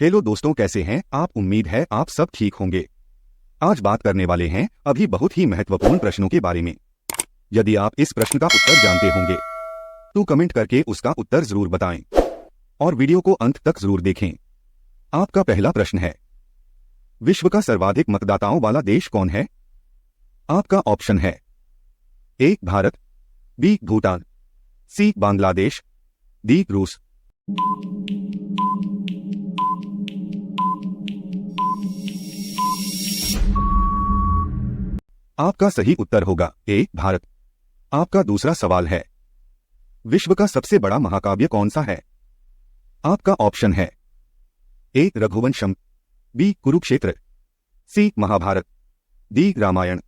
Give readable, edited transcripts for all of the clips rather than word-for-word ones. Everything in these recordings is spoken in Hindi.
हेलो दोस्तों, कैसे हैं आप? उम्मीद है आप सब ठीक होंगे। आज बात करने वाले हैं अभी बहुत ही महत्वपूर्ण प्रश्नों के बारे में। यदि आप इस प्रश्न का उत्तर जानते होंगे तो कमेंट करके उसका उत्तर जरूर बताएं और वीडियो को अंत तक जरूर देखें। आपका पहला प्रश्न है, विश्व का सर्वाधिक मतदाताओं वाला देश कौन है? आपका ऑप्शन है ए भारत, बी भूटान, सी बांग्लादेश, डी रूस। आपका सही उत्तर होगा ए भारत। आपका दूसरा सवाल है, विश्व का सबसे बड़ा महाकाव्य कौन सा है? आपका ऑप्शन है ए रघुवंशम, बी कुरुक्षेत्र, सी महाभारत, डी रामायण।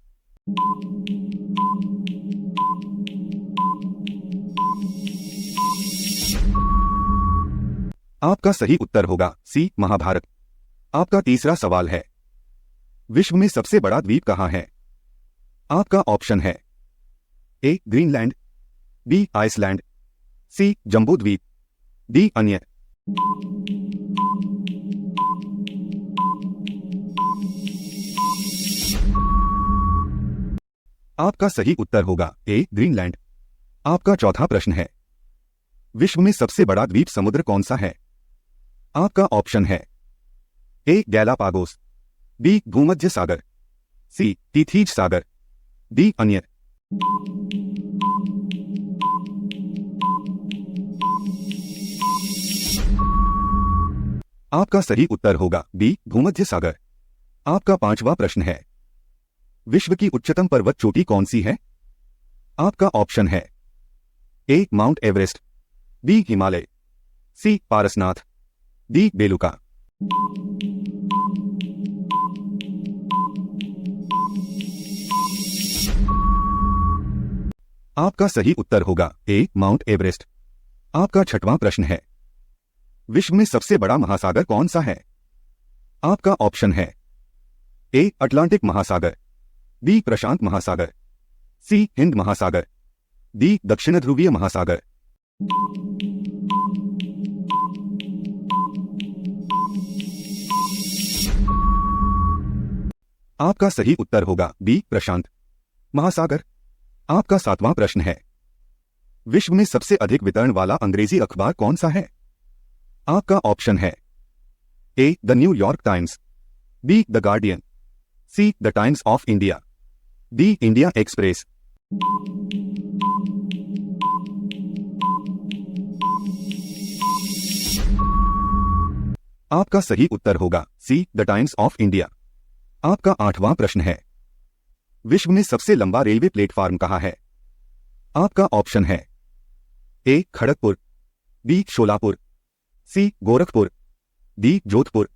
आपका सही उत्तर होगा सी महाभारत। आपका तीसरा सवाल है, विश्व में सबसे बड़ा द्वीप कहाँ है? आपका ऑप्शन है ए ग्रीनलैंड, बी आइसलैंड, सी जम्बू द्वीप, डी अन्य। आपका सही उत्तर होगा ए ग्रीनलैंड। आपका चौथा प्रश्न है, विश्व में सबसे बड़ा द्वीप समुद्र कौन सा है? आपका ऑप्शन है ए गैलापागोस, बी भूमध्य सागर, सी तीथीज सागर, डी अन्य। आपका सही उत्तर होगा बी भूमध्य सागर। आपका पांचवा प्रश्न है, विश्व की उच्चतम पर्वत चोटी कौन सी है? आपका ऑप्शन है ए माउंट एवरेस्ट, बी हिमालय, सी पारसनाथ, डी बेलुका। आपका सही उत्तर होगा ए माउंट एवरेस्ट। आपका छठवां प्रश्न है, विश्व में सबसे बड़ा महासागर कौन सा है? आपका ऑप्शन है ए अटलांटिक महासागर, बी प्रशांत महासागर, सी हिंद महासागर, डी दक्षिण ध्रुवीय महासागर। आपका सही उत्तर होगा बी प्रशांत महासागर। आपका सातवां प्रश्न है, विश्व में सबसे अधिक वितरण वाला अंग्रेजी अखबार कौन सा है? आपका ऑप्शन है A the New York Times, B the Guardian, C the Times of India, D India Express. आपका सही उत्तर होगा C the Times of India. आपका आठवां प्रश्न है, विश्व में सबसे लंबा रेलवे प्लेटफार्म कहाँ है? आपका ऑप्शन है ए खड़गपुर, बी शोलापुर, सी गोरखपुर, डी जोधपुर।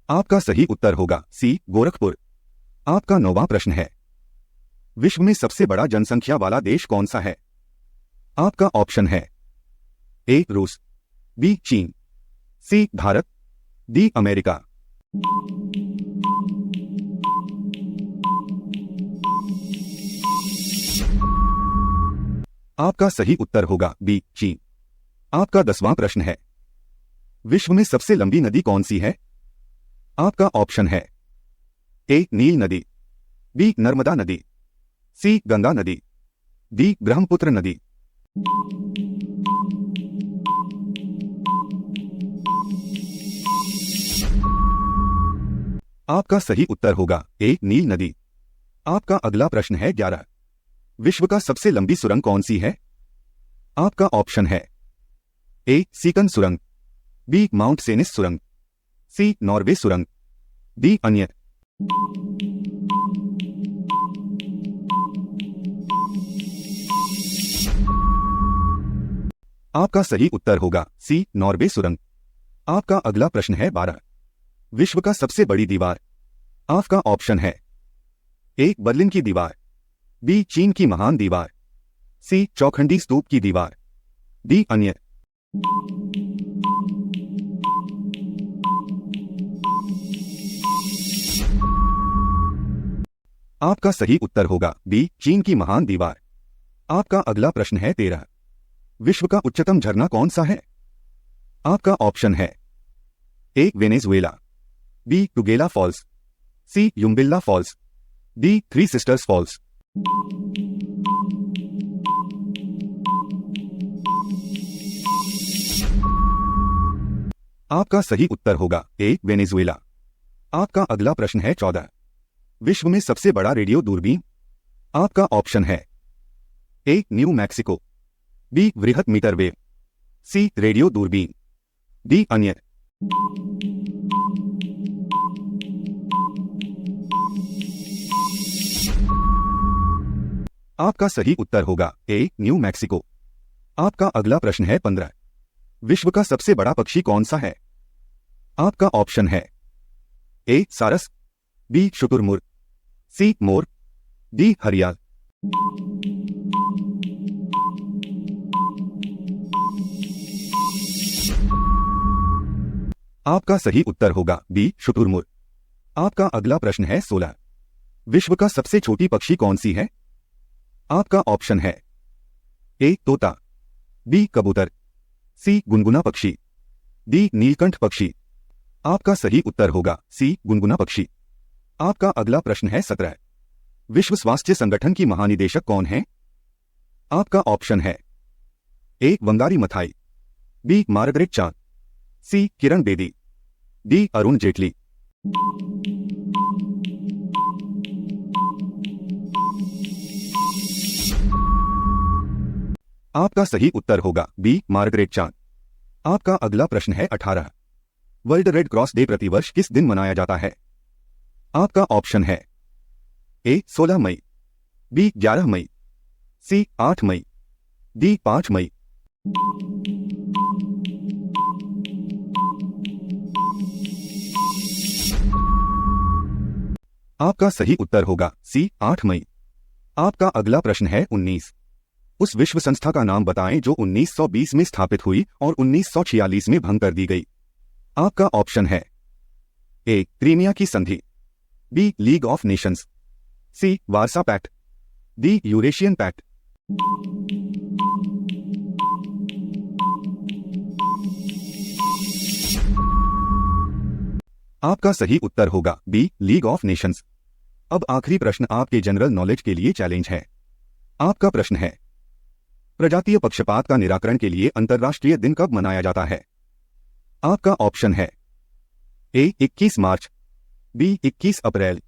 आपका सही उत्तर होगा सी गोरखपुर। आपका नौवां प्रश्न है, विश्व में सबसे बड़ा जनसंख्या वाला देश कौन सा है? आपका ऑप्शन है ए रूस, बी चीन, सी भारत, डी अमेरिका। आपका सही उत्तर होगा बी चीन। आपका 10वां प्रश्न है, विश्व में सबसे लंबी नदी कौन सी है? आपका ऑप्शन है ए नील नदी, बी नर्मदा नदी, सी गंगा नदी, डी ब्रह्मपुत्र नदी। आपका सही उत्तर होगा ए नील नदी। आपका अगला प्रश्न है 11, विश्व का सबसे लंबी सुरंग कौन सी है? आपका ऑप्शन है ए सीकन सुरंग, बी माउंट सेनिस सुरंग, सी नॉर्वे सुरंग, डी अन्य। आपका सही उत्तर होगा सी नॉर्वे सुरंग। आपका अगला प्रश्न है 12, विश्व का सबसे बड़ी दीवार? आपका ऑप्शन है ए बर्लिन की दीवार, बी चीन की महान दीवार, सी चौखंडी स्तूप की दीवार, डी अन्य। आपका सही उत्तर होगा बी चीन की महान दीवार। आपका अगला प्रश्न है 13। विश्व का उच्चतम झरना कौन सा है? आपका ऑप्शन है A Venezuela, B Tugela Falls, C Yumbilla Falls, D Three Sisters Falls. आपका सही उत्तर होगा ए वेनेजुएला। आपका अगला प्रश्न है 14। विश्व में सबसे बड़ा रेडियो दूरबीन? आपका ऑप्शन है ए न्यू मैक्सिको, बी वृहत मीटर वेव, सी रेडियो दूरबीन, डी अन्य। आपका सही उत्तर होगा ए न्यू मैक्सिको। आपका अगला प्रश्न है 15। विश्व का सबसे बड़ा पक्षी कौन सा है? आपका ऑप्शन है ए सारस, बी शुतुरमुर्ग, सी मोर, डी हरियाल। आपका सही उत्तर होगा बी शुतुरमुर्ग। आपका अगला प्रश्न है 16। विश्व का सबसे छोटी पक्षी कौन सी है? आपका ऑप्शन है ए तोता, बी कबूतर, सी गुनगुना पक्षी, डी नीलकंठ पक्षी। आपका सही उत्तर होगा सी गुनगुना पक्षी। आपका अगला प्रश्न है 17। विश्व स्वास्थ्य संगठन की महानिदेशक कौन है? आपका ऑप्शन है ए वंगारी मथाई, बी मार्गरेट चान, सी किरण बेदी, डी अरुण जेटली। आपका सही उत्तर होगा बी मार्गरेट चान। आपका अगला प्रश्न है 18। वर्ल्ड रेड क्रॉस डे प्रतिवर्ष किस दिन मनाया जाता है? आपका ऑप्शन है ए 16 मई, बी 11 मई, सी 8 मई, डी 5 मई। आपका सही उत्तर होगा सी 8 मई। आपका अगला प्रश्न है 19। उस विश्व संस्था का नाम बताएं जो 1920 में स्थापित हुई और 1946 में भंग कर दी गई। आपका ऑप्शन है ए क्रीमिया की संधि, B League of Nations, C Warsaw Pact, D Eurasian Pact. आपका सही उत्तर होगा बी लीग ऑफ नेशंस। अब आखिरी प्रश्न आपके जनरल नॉलेज के लिए चैलेंज है। आपका प्रश्न है प्रजातीय पक्षपात का निराकरण के लिए अंतर्राष्ट्रीय दिन कब मनाया जाता है? आपका ऑप्शन है ए 21 मार्च, बी 21 अप्रैल,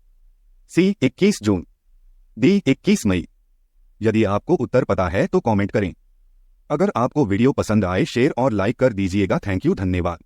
सी 21 जून, डी 21 मई। यदि आपको उत्तर पता है तो कमेंट करें। अगर आपको वीडियो पसंद आए शेयर और लाइक कर दीजिएगा। थैंक यू, धन्यवाद।